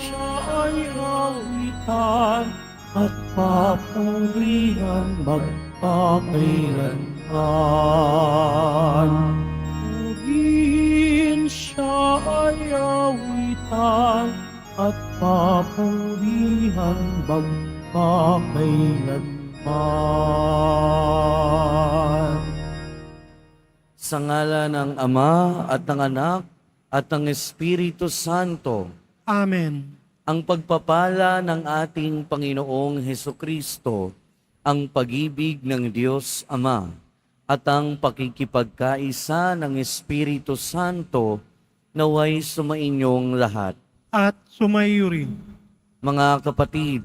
Siya ay awitan at papurihan magpakailanman. Purihin siya ay awitan at papurihan magpakailanman. Sa ngala ng Ama at ng Anak at ng Espiritu Santo, Amen. ang pagpapala ng ating Panginoong Hesukristo, ang pag-ibig ng Diyos Ama, at ang pakikipagkaisa ng Espiritu Santo naway sumainyong lahat. At sumayo rin. Mga kapatid,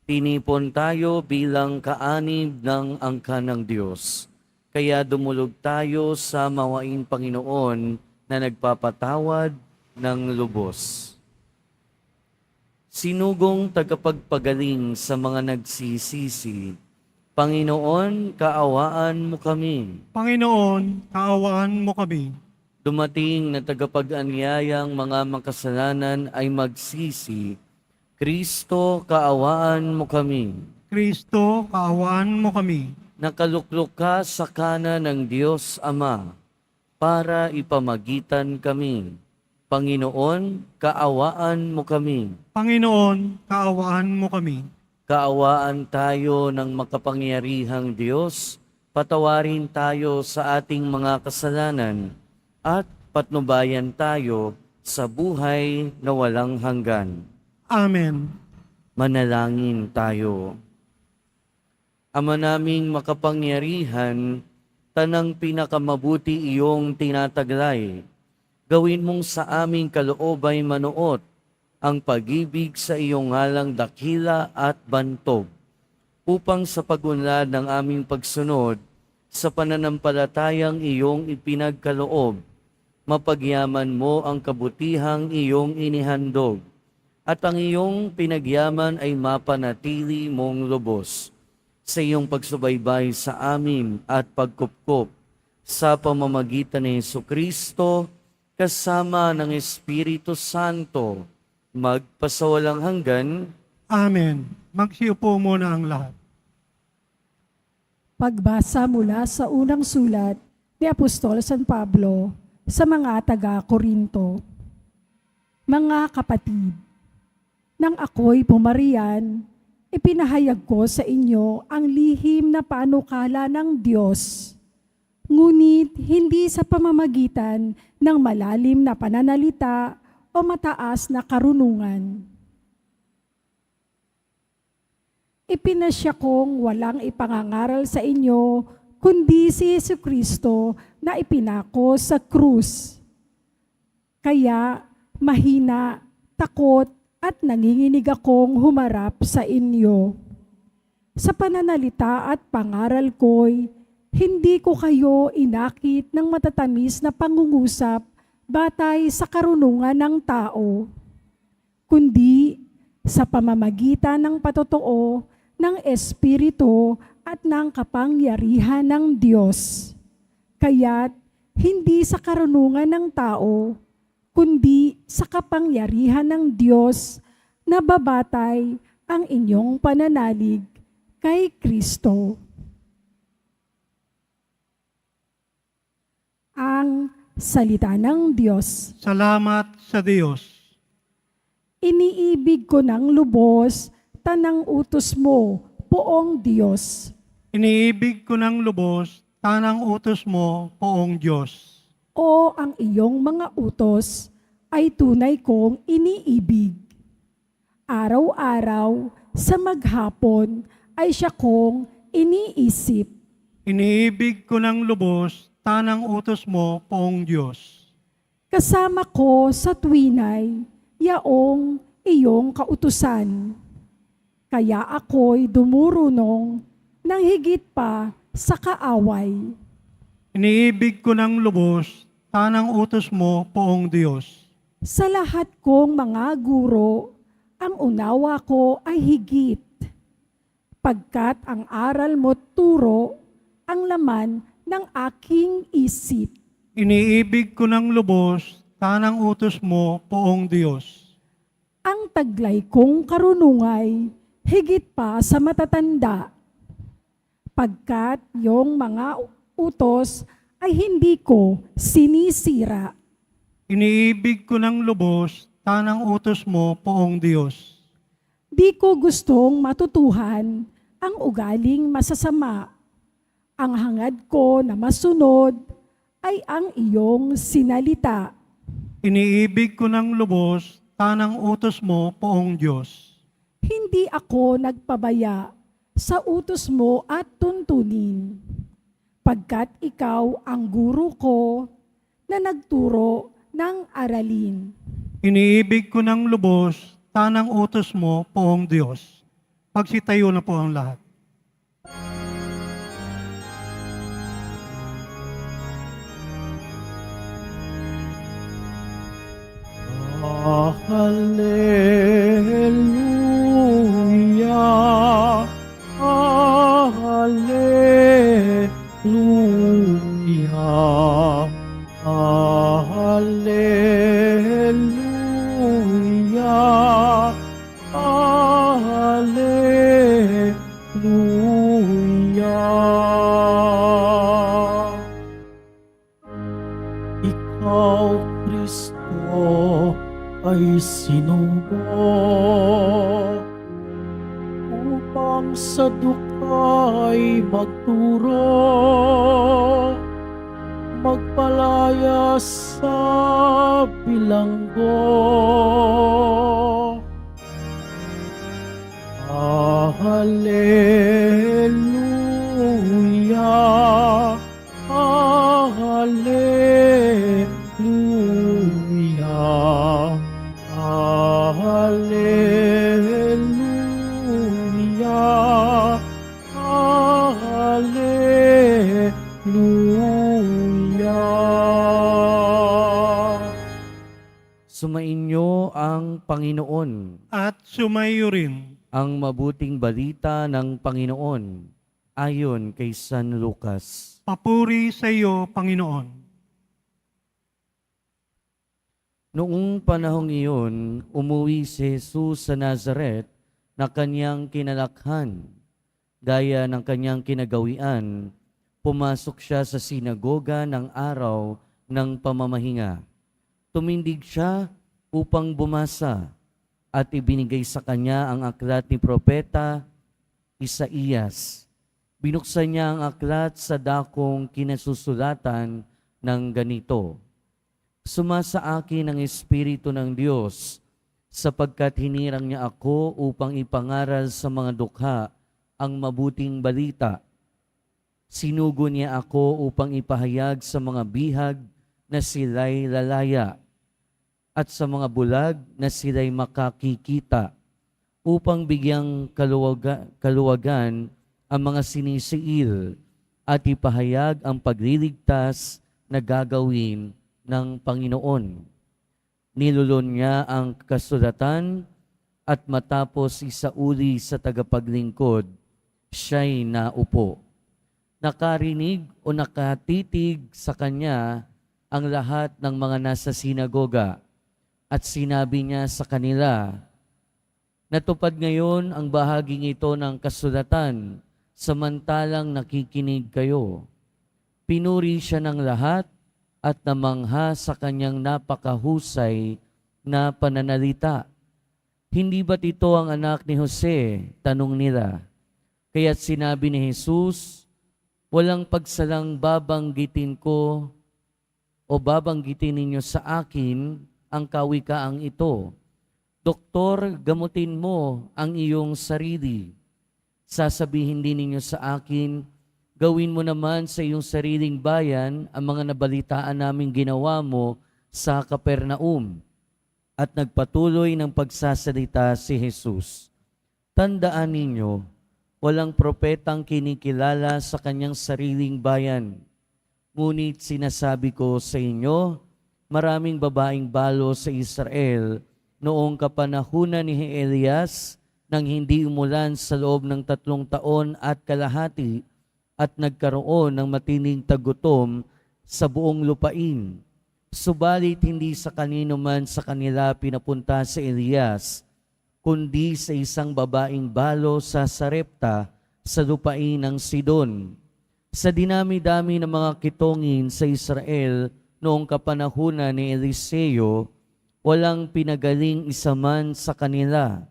tinipon tayo bilang kaanib ng angkan ng Diyos. Kaya dumulog tayo sa mawaing Panginoon na nagpapatawad ng lubos. Sinugong tagapagpagaling sa mga nagsisisi, Panginoon, kaawaan mo kami. Panginoon, kaawaan mo kami. Dumating na tagapag-anyayang mga makasalanan ay magsisi, Kristo, kaawaan mo kami. Kristo, kaawaan mo kami. Nakaluklok ka sa kanan ng Diyos Ama para ipamagitan kami. Panginoon, kaawaan mo kami. Panginoon, kaawaan mo kami. Kaawaan tayo ng makapangyarihang Diyos, patawarin tayo sa ating mga kasalanan, at patnubayan tayo sa buhay na walang hanggan. Amen. Manalangin tayo. Ama naming makapangyarihan, tanang pinakamabuti iyong tinataglay. Gawin mong sa aming kaloob ay manuot ang pag-ibig sa iyong ngalang dakila at bantog, upang sa pagunlad ng aming pagsunod sa pananampalatayang iyong ipinagkaloob, mapagyaman mo ang kabutihang iyong inihandog, at ang iyong pinagyaman ay mapanatili mong lubos sa iyong pagsubaybay sa amin at pagkupkop sa pamamagitan ni Jesucristo kasama ng Espiritu Santo, magpasawalang hanggan. Amen. Magsiupo muna ang lahat. Pagbasa mula sa unang sulat ni Apostol San Pablo sa mga taga-Korinto. Mga kapatid, nang ako'y pumarian, ipinahayag ko sa inyo ang lihim na panukala ng Diyos. Ngunit hindi sa pamamagitan ng malalim na pananalita o mataas na karunungan. Ipinasya kong walang ipangangaral sa inyo, kundi si Jesucristo na ipinako sa krus. Kaya mahina, takot, at nanginginig akong humarap sa inyo. Sa pananalita at pangaral ko'y, hindi ko kayo inakit ng matatamis na pangungusap batay sa karunungan ng tao, kundi sa pamamagitan ng patotoo ng Espiritu at ng kapangyarihan ng Diyos. Kaya't hindi sa karunungan ng tao, kundi sa kapangyarihan ng Diyos na babatay ang inyong pananalig kay Kristo. Ang salita ng Diyos. Salamat sa Diyos. Iniibig ko ng lubos, tanang utos mo, poong Diyos. Iniibig ko ng lubos, tanang utos mo, poong Diyos. O ang iyong mga utos ay tunay kong iniibig. Araw-araw sa maghapon ay siya kong iniisip. Iniibig ko ng lubos, tanang utos mo, poong Diyos. Kasama ko sa tuwinay, yaong iyong kautusan. Kaya ako'y dumurunong ng higit pa sa kaaway. Iniibig ko ng lubos, tanang utos mo, poong Diyos. Sa lahat kong mga guro, ang unawa ko ay higit. Pagkat ang aral mo turo, ang laman ng aking isip. Iniibig ko ng lubos, tanang utos mo, poong Diyos. ang taglay kong karunungay higit pa sa matatanda, pagkat yung mga utos ay hindi ko sinisira. Iniibig ko ng lubos, tanang utos mo, poong Diyos. Di ko gustong matutuhan ang ugaling masasama. Ang hangad ko na masunod ay ang iyong sinalita. Iniibig ko ng lubos, tanang utos mo, poong Diyos. Hindi ako nagpabaya sa utos mo at tuntunin, pagkat ikaw ang guro ko na nagturo ng aralin. Iniibig ko ng lubos, tanang utos mo, poong Diyos. Pagsitayo na po ang lahat. Hallelujah, Hallelujah, Hallelujah, Hallelujah. Ikaw, Kristo, ay sinugo upang sa dukhay magturo, magpalaya sa bilanggo. Hallelujah, Hallelujah, Hallelujah, Hallelujah. Sumainyo ang Panginoon. At sumayo rin. Ang mabuting balita ng Panginoon ayon kay San Lucas. Papuri sa iyo, Panginoon. Noong panahong iyon, umuwi si Jesus sa Nazaret na kanyang kinalakhan. Gaya ng kanyang kinagawian, pumasok siya sa sinagoga ng araw ng pamamahinga. Tumindig siya upang bumasa at ibinigay sa kanya ang aklat ni Propeta Isaías. Binuksan niya ang aklat sa dakong kinasusulatan ng ganito: Sumasa akin ang Espiritu ng Diyos, sapagkat hinirang niya ako upang ipangaral sa mga dukha ang mabuting balita. Sinugo niya ako upang ipahayag sa mga bihag na sila'y lalaya, at sa mga bulag na sila'y makakikita, upang bigyang kaluwagan ang mga sinisiil at ipahayag ang pagliligtas na gagawin ng Panginoon. Nilulon niya ang kasulatan at matapos isauli sa tagapaglingkod, siya'y naupo. Nakarinig o nakatitig sa kanya ang lahat ng mga nasa sinagoga at sinabi niya sa kanila, natupad ngayon ang bahaging ito ng kasulatan samantalang nakikinig kayo. Pinuri siya ng lahat at namangha sa kanyang napakahusay na pananalita. Hindi ba't ito ang anak ni Jose? Tanong nila. Kaya't sinabi ni Jesus, walang pagsalang babanggitin ko o babanggitin ninyo sa akin ang kawikaang ito. Doktor, gamutin mo ang iyong sarili. Sasabihin din ninyo sa akin, gawin mo naman sa iyong sariling bayan ang mga nabalitaan naming ginawa mo sa Kapernaum. At nagpatuloy ng pagsasalita si Jesus. Tandaan ninyo, walang propetang kinikilala sa kanyang sariling bayan. Ngunit sinasabi ko sa inyo, maraming babaeng balo sa Israel noong kapanahunan ni Elias nang hindi umulan sa loob ng 3 taon at kalahati at nagkaroon ng matinding tagutom sa buong lupain. Subalit hindi sa kanino man sa kanila pinapunta si Elias, kundi sa isang babaeng balo sa Sarepta sa lupain ng Sidon. Sa dinami-dami ng mga kitongin sa Israel noong kapanahunan ni Eliseo, walang pinagaling isa man sa kanila.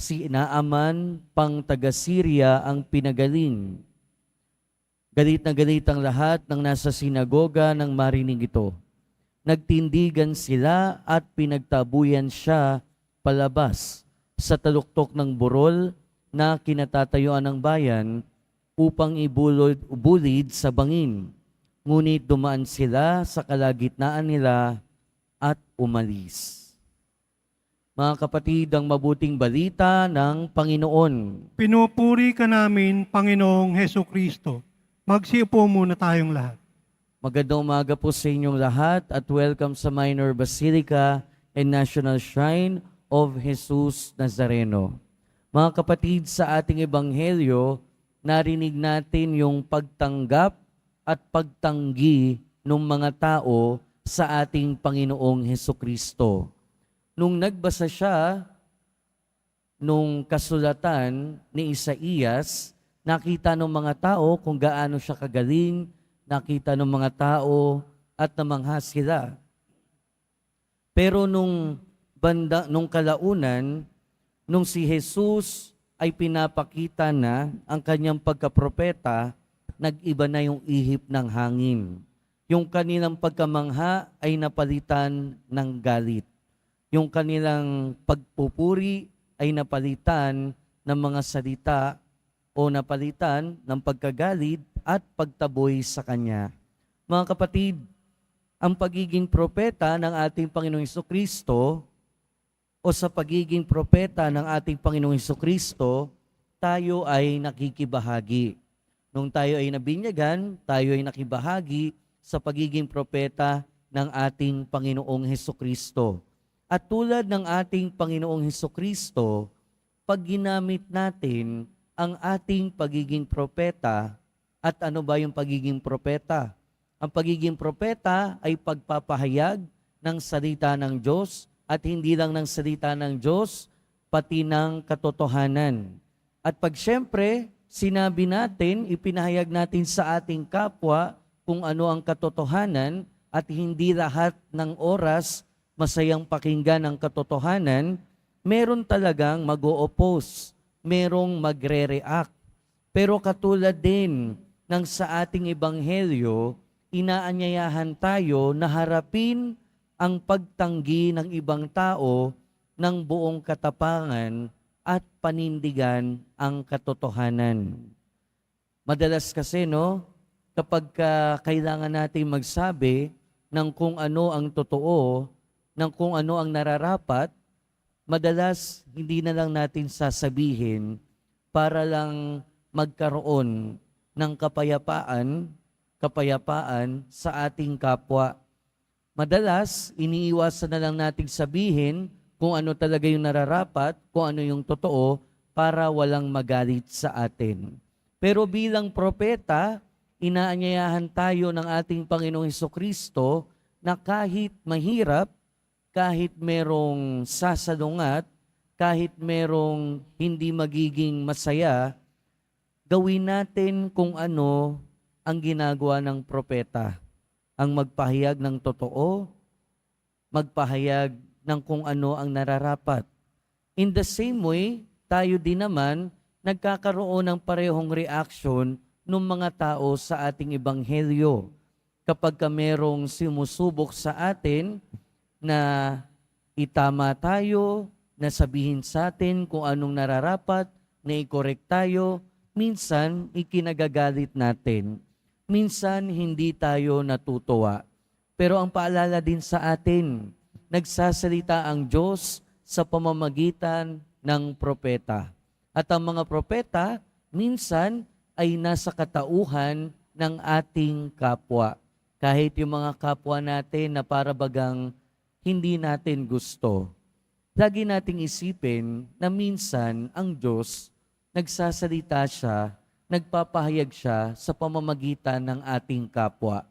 Si Naaman pang taga-Syria ang pinagaling. Galit na galit ang lahat ng nasa sinagoga nang marinig ito. Nagtindigan sila at pinagtabuyan siya palabas sa taluktok ng burol na kinatatayuan ng bayan upang ibulid sa bangin. Ngunit dumaan sila sa kalagitnaan nila at umalis. Mga kapatid, ang mabuting balita ng Panginoon. Pinupuri ka namin, Panginoong Heso Kristo. Magsiupo muna tayong lahat. Magandang umaga po sa inyong lahat at welcome sa Minor Basilica and National Shrine of Jesus Nazareno. Mga kapatid, sa ating ebanghelyo, narinig natin yung pagtanggap at pagtanggi ng mga tao sa ating Panginoong Hesukristo. Nung nagbasa siya nung kasulatan ni Isaías, nakita ng mga tao kung gaano siya kagaling, nakita ng mga tao at namangha sila. Pero nung kalaunan, nung si Jesus ay pinapakita na ang kanyang pagkapropeta, nag-iba na yung ihip ng hangin. Yung kanilang pagkamangha ay napalitan ng galit. Yung kanilang pagpupuri ay napalitan ng mga salita o napalitan ng pagkagalit at pagtaboy sa Kanya. Mga kapatid, ang pagiging propeta ng ating Panginoong Hesukristo o sa pagiging propeta ng ating Panginoong Hesukristo, tayo ay nakikibahagi. Nung tayo ay nabinyagan, tayo ay nakibahagi sa pagiging propeta ng ating Panginoong Hesukristo. At tulad ng ating Panginoong Hesukristo, pag ginamit natin ang ating pagiging propeta, at ano ba yung pagiging propeta? Ang pagiging propeta ay pagpapahayag ng salita ng Diyos at hindi lang ng salita ng Diyos, pati ng katotohanan. At pag siyempre, sinabi natin, ipinahayag natin sa ating kapwa kung ano ang katotohanan at hindi lahat ng oras masayang pakinggan ang katotohanan, meron talagang mag-o-oppose, merong magre-react. Pero katulad din ng sa ating ebanghelyo, inaanyayahan tayo na harapin ang pagtanggi ng ibang tao ng buong katapangan at panindigan ang katotohanan. Madalas kasi, kapag kailangan natin magsabi ng kung ano ang totoo, ng kung ano ang nararapat, madalas hindi na lang natin sasabihin para lang magkaroon ng kapayapaan sa ating kapwa. Madalas, iniiwasan na lang nating sabihin kung ano talaga yung nararapat, kung ano yung totoo, para walang magalit sa atin. Pero bilang propeta, inaanyayahan tayo ng ating Panginoong Hesukristo na kahit mahirap, kahit merong sasalungat, kahit merong hindi magiging masaya, gawin natin kung ano ang ginagawa ng propeta. Ang magpahayag ng totoo, magpahayag ng kung ano ang nararapat. In the same way, tayo din naman nagkakaroon ng parehong reaction ng mga tao sa ating ebanghelyo. Kapag merong sumusubok sa atin na itama tayo, na sabihin sa atin kung anong nararapat, na i-correct tayo, minsan ikinagagalit natin. Minsan hindi tayo natutuwa. Pero ang paalala din sa atin, nagsasalita ang Diyos sa pamamagitan ng propeta. At ang mga propeta, minsan ay nasa katauhan ng ating kapwa. Kahit yung mga kapwa natin na para bagang hindi natin gusto. Lagi nating isipin na minsan ang Diyos nagsasalita siya, nagpapahayag siya sa pamamagitan ng ating kapwa.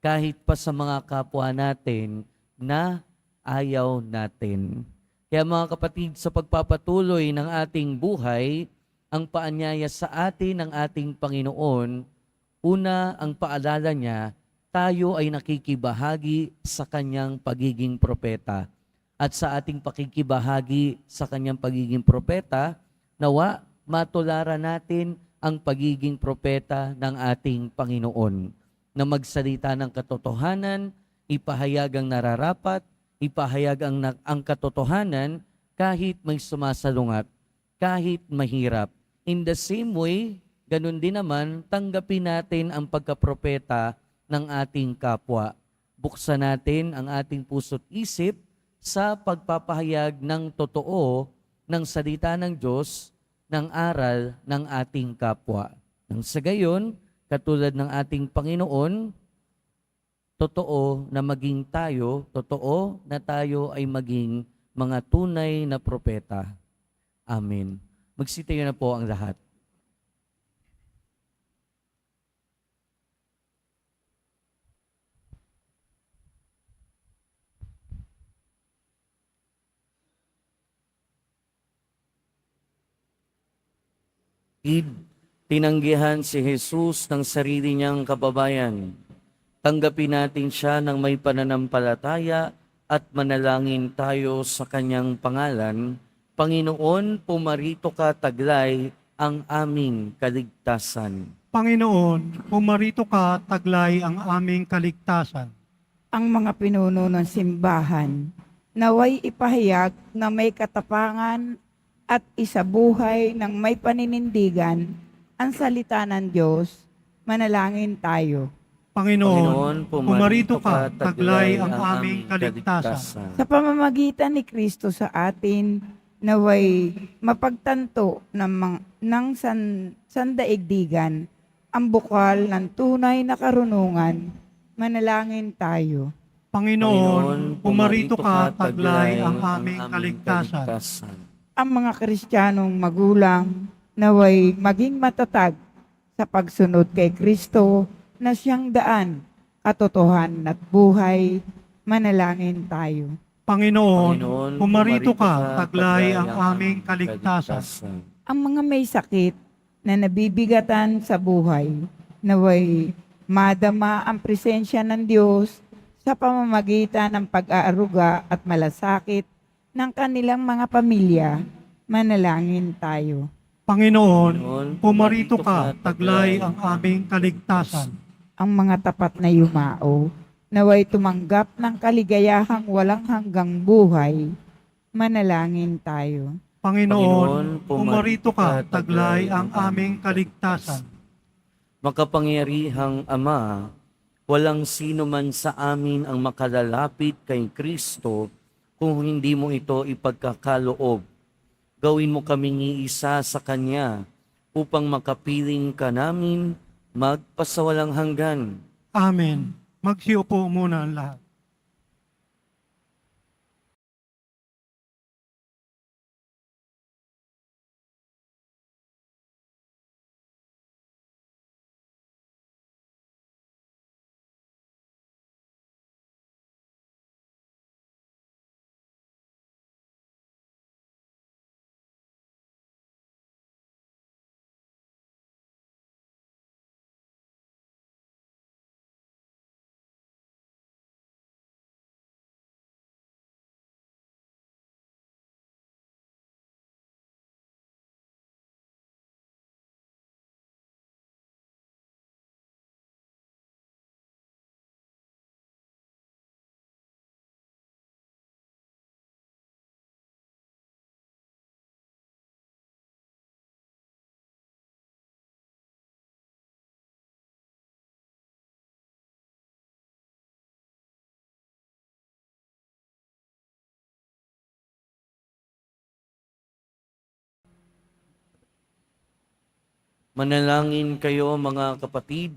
kahit pa sa mga kapwa natin na ayaw natin. Kaya mga kapatid, sa pagpapatuloy ng ating buhay, ang paanyaya sa atin ng ating Panginoon, una, ang paalala niya, tayo ay nakikibahagi sa kanyang pagiging propeta. At sa ating pakikibahagi sa kanyang pagiging propeta, nawa matularan natin ang pagiging propeta ng ating Panginoon, na magsalita ng katotohanan, ipahayag ang nararapat, ipahayag ang katotohanan kahit may sumasalungat, kahit mahirap. In the same way, ganun din naman, tanggapin natin ang pagkapropeta ng ating kapwa. Buksan natin ang ating puso't isip sa pagpapahayag ng totoo ng salita ng Diyos, ng aral ng ating kapwa. Nang sa gayon, katulad ng ating Panginoon, totoo na maging tayo, totoo na tayo ay maging mga tunay na propeta. Amen. Magsitayo na po ang lahat. Tinanggihan si Jesus ng sarili niyang kababayan. Tanggapin natin siya ng may pananampalataya at manalangin tayo sa kanyang pangalan. Panginoon, pumarito ka taglay ang aming kaligtasan. Panginoon, pumarito ka, taglay ang aming kaligtasan. Ang mga pinuno ng simbahan, naway ipahayag na may katapangan at isabuhay ng may paninindigan ang salita ng Diyos. Manalangin tayo. Panginoon, pumarito ka, taglay ang aming kaligtasan. Sa pamamagitan ni Kristo sa atin, naway mapagtanto ng sandaigdigan ang bukal ng tunay na karunungan. Manalangin tayo. Panginoon, pumarito ka, taglay ang aming kaligtasan. Ang mga Kristiyanong magulang naway maging matatag sa pagsunod kay Kristo na siyang daan, katotohanan at buhay. Manalangin tayo. Panginoon, pumarito ka, taglay ang aming kaligtasan. Ang mga may sakit na nabibigatan sa buhay, naway madama ang presensya ng Diyos sa pamamagitan ng pag-aaruga at malasakit ng kanilang mga pamilya. Manalangin tayo. Panginoon, pumarito ka, taglay ang aming kaligtasan. Ang mga tapat na yumao, naway tumanggap ng kaligayahang walang hanggang buhay. Manalangin tayo. Panginoon, pumarito ka, taglay ang aming kaligtasan. Makapangyarihang Ama, walang sino man sa amin ang makalalapit kay Kristo kung hindi mo ito ipagkakaloob. Gawin mo kaming iisa sa Kanya upang makapiling ka namin magpasawalang hanggan. Amen. Magsiupo muna ang lahat. Manalangin kayo mga kapatid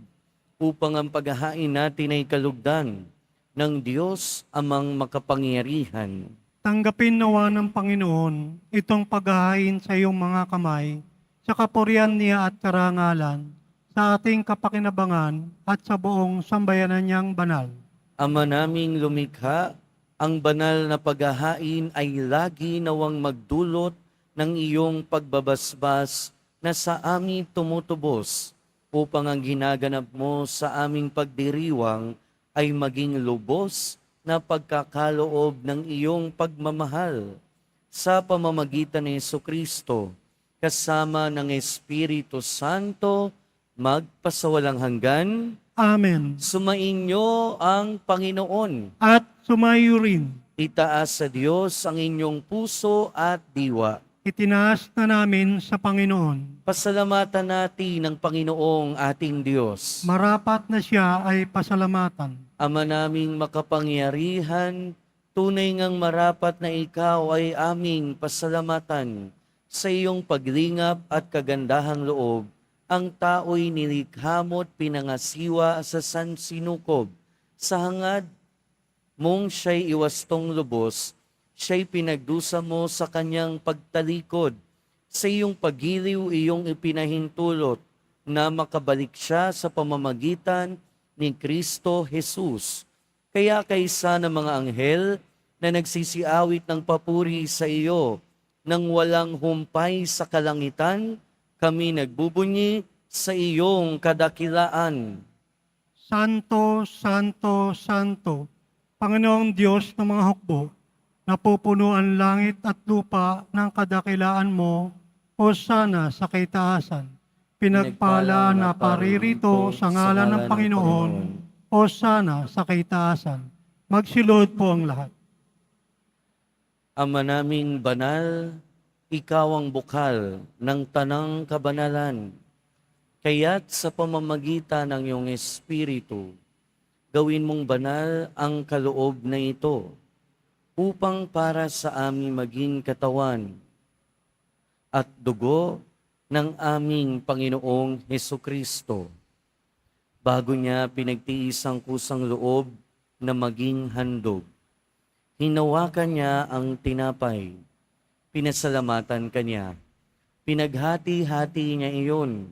upang ang paghahain natin ay kalugdan ng Diyos amang makapangyarihan. Tanggapin nawa ng Panginoon itong paghahain sa iyong mga kamay, sa kapurihan niya at karangalan, sa ating kapakinabangan at sa buong sambayanan niyang banal. Ama naming lumikha, ang banal na paghahain ay lagi nawang magdulot ng iyong pagbabasbas na sa amin tumutubos, upang ang ginaganap mo sa aming pagdiriwang ay maging lubos na pagkakaloob ng iyong pagmamahal. Sa pamamagitan ni Jesucristo, kasama ng Espiritu Santo, magpasawalang hanggan. Amen. Sumainyo ang Panginoon. At sumayo rin, Itaas sa Diyos ang inyong puso at diwa. itinaas na namin sa Panginoon. Pasalamatan natin ang Panginoong ating Diyos. Marapat na siya ay pasalamatan. Ama naming makapangyarihan, tunay ngang marapat na ikaw ay aming pasalamatan. Sa iyong paglingap at kagandahang loob, ang tao'y nilikha mo't pinangasiwa sa sansinukob. Sa hangad mong siya'y iwastong lubos, siya'y pinagdusa mo sa kanyang pagtalikod. Sa iyong pagiliw, iyong ipinahintulot na makabalik siya sa pamamagitan ni Kristo Jesus. Kaya kaysa ng mga anghel na nagsisiawit ng papuri sa iyo, nang walang humpay sa kalangitan, kami nagbubunyi sa iyong kadakilaan. Santo, Santo, Santo, Panginoong Diyos ng mga hukbo, napupuno ang langit at lupa ng kadakilaan mo, Hosana sa kaitaasan. Pinagpala na paririto sa ngalan ng Panginoon, Hosana sa kaitaasan. Magsilod po ang lahat. Ama naming banal, ikaw ang bukal ng tanang kabanalan. Kaya't sa pamamagitan ng iyong Espiritu, gawin mong banal ang kaloob na ito, upang para sa amin maging katawan at dugo ng aming Panginoong Hesukristo. Bago niya pinagtiis ang kusang loob na maging handog, hinawakan niya ang tinapay, pinasalamatan kanya, pinaghati-hati niya iyon,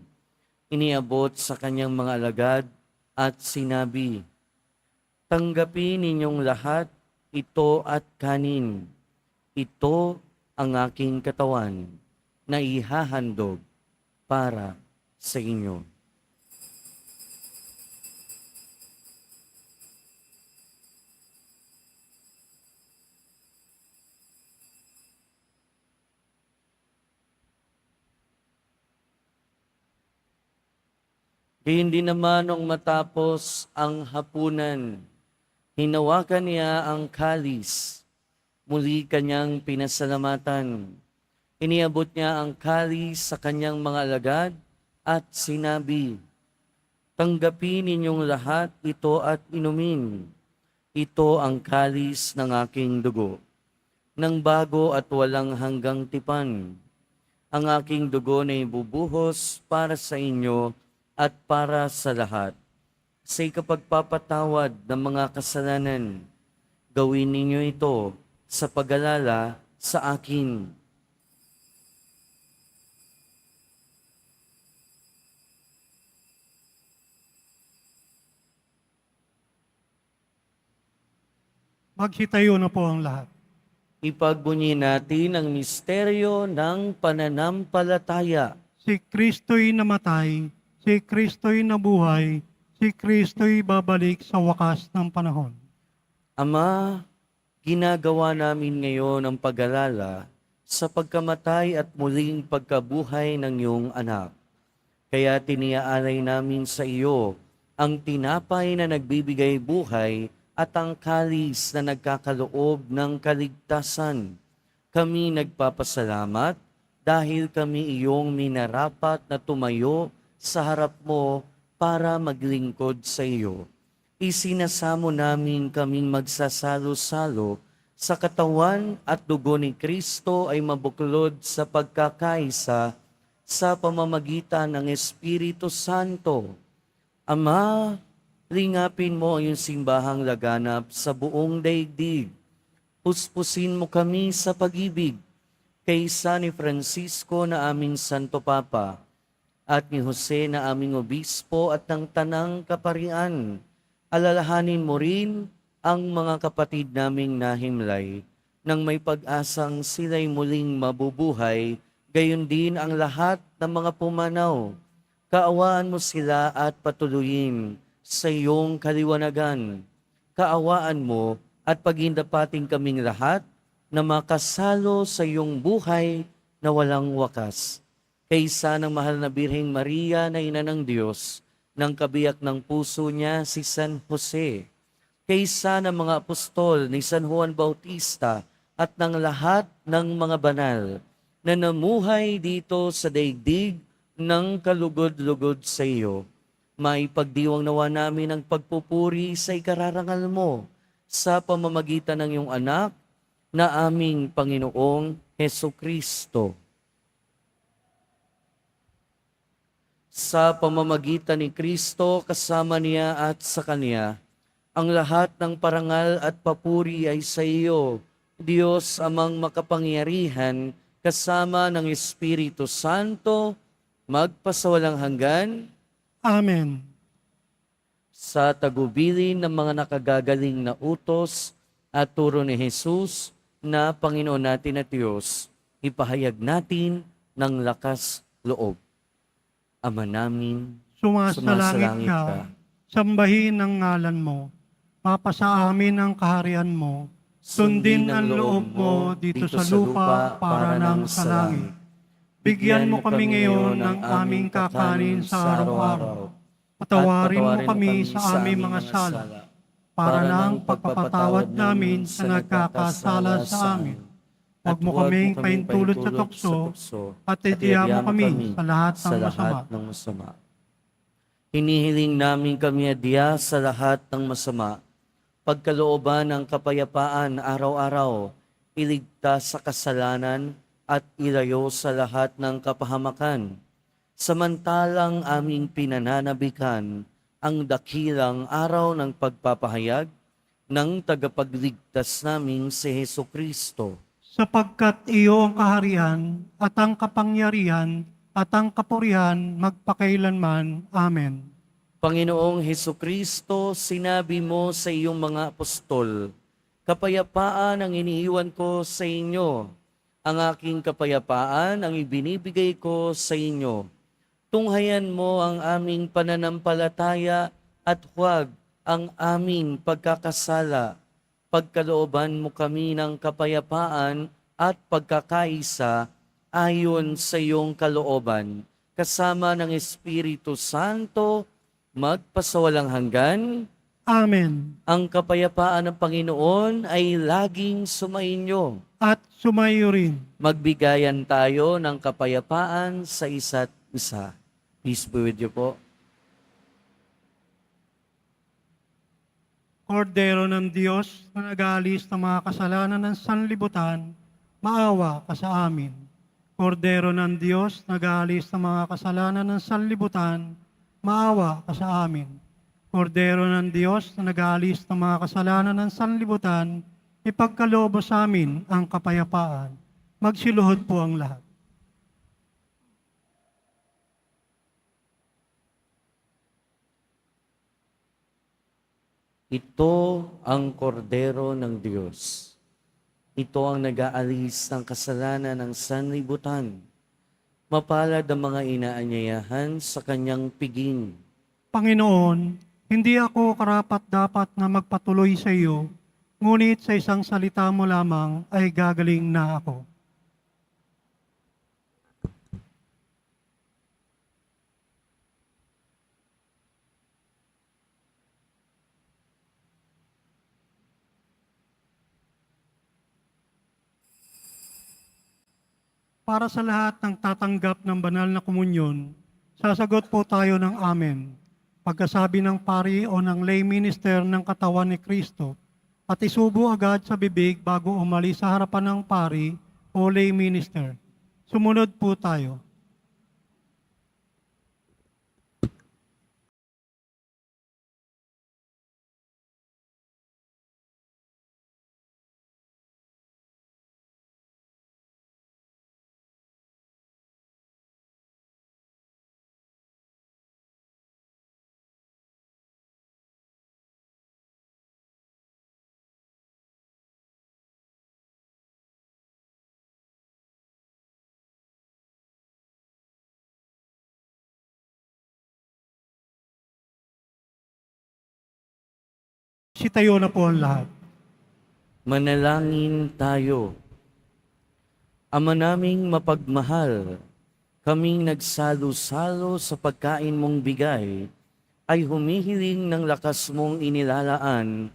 iniabot sa kanyang mga alagad at sinabi, "Tanggapin ninyong lahat ito at kanin. Ito ang aking katawan na ihahandog para sa inyo." Gayon din naman nung matapos ang hapunan, hinawakan niya ang kalis, muli kanyang pinasalamatan. Iniabot niya ang kalis sa kanyang mga alagad at sinabi, "Tanggapin ninyong lahat ito at inumin. Ito ang kalis ng aking dugo, ng bago at walang hanggang tipan. Ang aking dugo na ibubuhos para sa inyo at para sa lahat. Sa ikapagpapatawad ng mga kasalanan, gawin ninyo ito sa pag-alala sa akin." Magsitayo na po ang lahat. Ipagbunyi natin ang misteryo ng pananampalataya. Si Kristo'y namatay, si Kristo'y nabuhay, si Kristo'y babalik sa wakas ng panahon. Ama, ginagawa namin ngayon ang pag-alala sa pagkamatay at muling pagkabuhay ng iyong anak. Kaya tiniaalay namin sa iyo ang tinapay na nagbibigay buhay at ang kalis na nagkakaloob ng kaligtasan. Kami nagpapasalamat dahil kami iyong minarapat na tumayo sa harap mo para maglingkod sa iyo. Isinasamo namin kaming magsasalo-salo sa katawan at dugo ni Kristo ay mabuklod sa pagkakaisa sa pamamagitan ng Espiritu Santo. Ama, lingapin mo ang iyong simbahang laganap sa buong daigdig. Puspusin mo kami sa pag-ibig kay San Francisco na aming Santo Papa, at ni Jose na aming obispo at ng tanang kaparian. Alalahanin mo rin ang mga kapatid naming nahimlay, nang may pag-asang sila'y muling mabubuhay, gayon din ang lahat ng mga pumanaw. Kaawaan mo sila at patuloyin sa iyong kaliwanagan. Kaawaan mo at pagindapating kaming lahat na makasalo sa iyong buhay na walang wakas. Kaysa ng mahal na Birheng Maria na ina ng Diyos, ng kabiyak ng puso niya si San Jose, kaysa ng mga apostol ni San Juan Bautista at ng lahat ng mga banal na namuhay dito sa daigdig ng kalugod-lugod sa iyo. May pagdiwang nawa namin ang pagpupuri sa ikararangal mo sa pamamagitan ng iyong anak na aming Panginoong Heso Kristo. Sa pamamagitan ni Kristo, kasama niya at sa Kanya, ang lahat ng parangal at papuri ay sa iyo, Diyos amang makapangyarihan, kasama ng Espiritu Santo, magpasawalang hanggan. Amen. Sa tagubilin ng mga nakagagaling na utos at turo ni Jesus na Panginoon natin at Diyos, ipahayag natin ng lakas loob. Ama namin, Sumasalangit ka, sambahin ang ngalan mo, mapasa amin ang kaharian mo, sundin ang loob mo dito sa lupa para ng sa langit. Bigyan mo kami ngayon ng aming kakanin sa araw-araw. Patawarin mo kami sa aming mga sala, para ng pagpapatawad namin sa nagkakasala sa amin. Huwag mo kaming paintulot sa tukso, at idiya mo kami sa lahat ng masama. Hinihiling namin kami adya sa lahat ng masama, pagkalooban ng kapayapaan araw-araw, iligtas sa kasalanan at ilayo sa lahat ng kapahamakan. Samantalang aming pinananabikan ang dakilang araw ng pagpapahayag ng tagapagligtas naming si Heso Kristo. Sapagkat iyo ang kaharian at ang kapangyarihan at ang kapurihan magpakailanman. Amen. Panginoong Heso Kristo, sinabi mo sa iyong mga apostol, kapayapaan ang iniiwan ko sa inyo, ang aking kapayapaan ang ibinibigay ko sa inyo. Tunghayan mo ang aming pananampalataya at huwag ang aming pagkakasala. Pagkalooban mo kami ng kapayapaan at pagkakaisa ayon sa iyong kalooban, kasama ng Espiritu Santo, magpasawalang hanggan. Amen. Ang kapayapaan ng Panginoon ay laging sumainyo. At sumayo rin. Magbigayan tayo ng kapayapaan sa isa't isa. Peace be with you po. Kordero ng Diyos na nag-aalis ng mga kasalanan ng sanlibutan, maawa ka sa amin. Kordero ng Diyos na nag-aalis ng mga kasalanan ng sanlibutan, maawa ka sa amin. Kordero ng Diyos na nag-aalis ng mga kasalanan ng sanlibutan, ipagkaloob sa amin ang kapayapaan. Magsiluhod po ang lahat. Ito ang kordero ng Diyos. Ito ang nag-aalis ng kasalanan ng sanlibutan. Mapalad ang mga inaanyayahan sa kanyang piging. Panginoon, hindi ako karapat-dapat na magpatuloy sa iyo, ngunit sa isang salita mo lamang ay gagaling na ako. Para sa lahat ng tatanggap ng banal na komunyon, sasagot po tayo ng Amen. Pagkasabi ng pari o ng lay minister ng katawan ni Kristo, at isubo agad sa bibig bago umalis sa harapan ng pari o lay minister. Sumunod po tayo. Magsitayo na po ang lahat. Manalangin tayo. Ama naming mapagmahal, kaming nagsalo-salo sa pagkain mong bigay, ay humihiling ng lakas mong inilalaan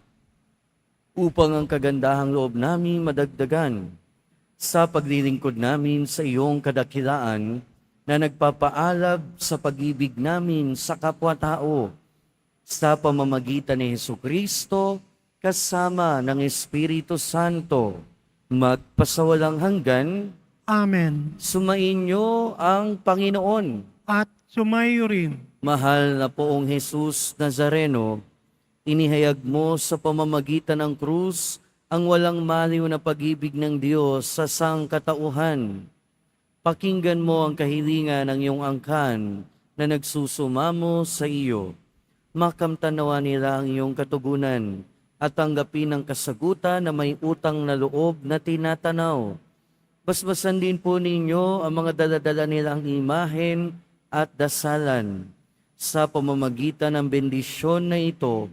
upang ang kagandahang loob namin madagdagan sa paglilingkod namin sa iyong kadakilaan na nagpapaalab sa pag-ibig namin sa kapwa-tao sa pamamagitan ni Hesukristo kasama ng Espiritu Santo, magpasawalang hanggan. Amen. Sumainyo ang Panginoon. At sumayo rin. Mahal na poong Jesus Nazareno, inihayag mo sa pamamagitan ng krus ang walang maliw na pag-ibig ng Diyos sa sangkatauhan. Pakinggan mo ang kahilingan ng iyong angkan na nagsusumamo sa iyo. Makamtanawa nila ang iyong katugunan at tanggapin ang kasagutan na may utang na loob na tinatanaw. Basbasan din po ninyo ang mga daladala nilang imahen at dasalan. Sa pamamagitan ng bendisyon na ito,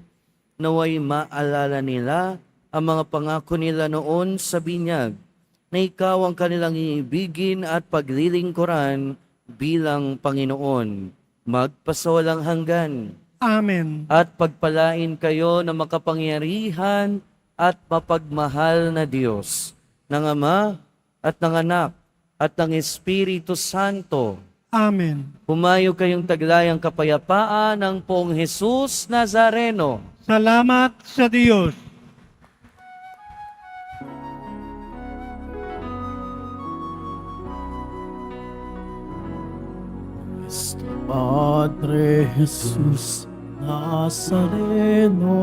naway maalala nila ang mga pangako nila noon sa binyag, na ikaw ang kanilang iibigin at paglilingkuran bilang Panginoon, magpasawalang hanggan. Amen. At pagpalain kayo ng makapangyarihan at mapagmahal na Diyos, ng Ama at ng Anak at ng Espiritu Santo. Amen. Humayo kayong taglayang kapayapaan ng poong Jesus Nazareno. Salamat sa Diyos. Nuestro Padre Jesus Nazareno,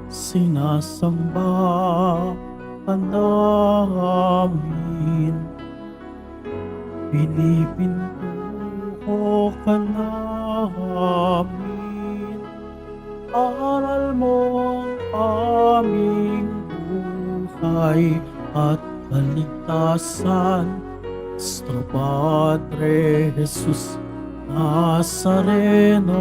sinasamba ka namin. Pinipintuho ka namin. Aral mo ang aming buhay at kaligtasan. Nuestro Padre Jesus Nazareno,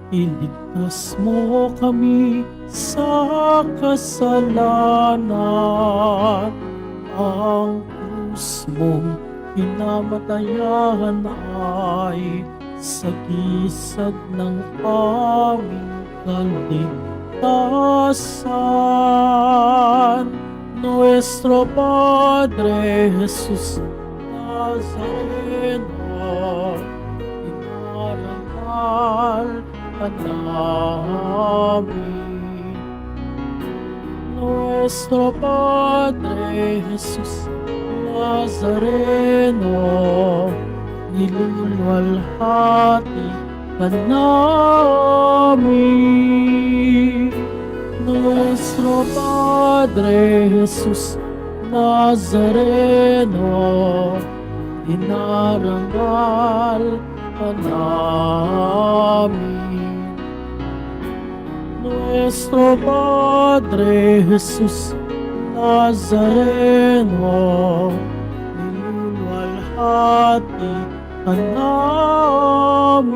iligtas mo kami sa kasalanan. Ang krus mong pinamatayan ay sagisag ng aming kaligtasan. Nuestro Padre Jesus Nazareno, inarangal ka namin. Nuestro Padre Jesus Nazareno, niluluwalhati ka namin. Nuestro Padre Jesus Nazareno, inarangal ka namin. Nuestro Padre Jesus Nazareno, niluluwalhati ka namin.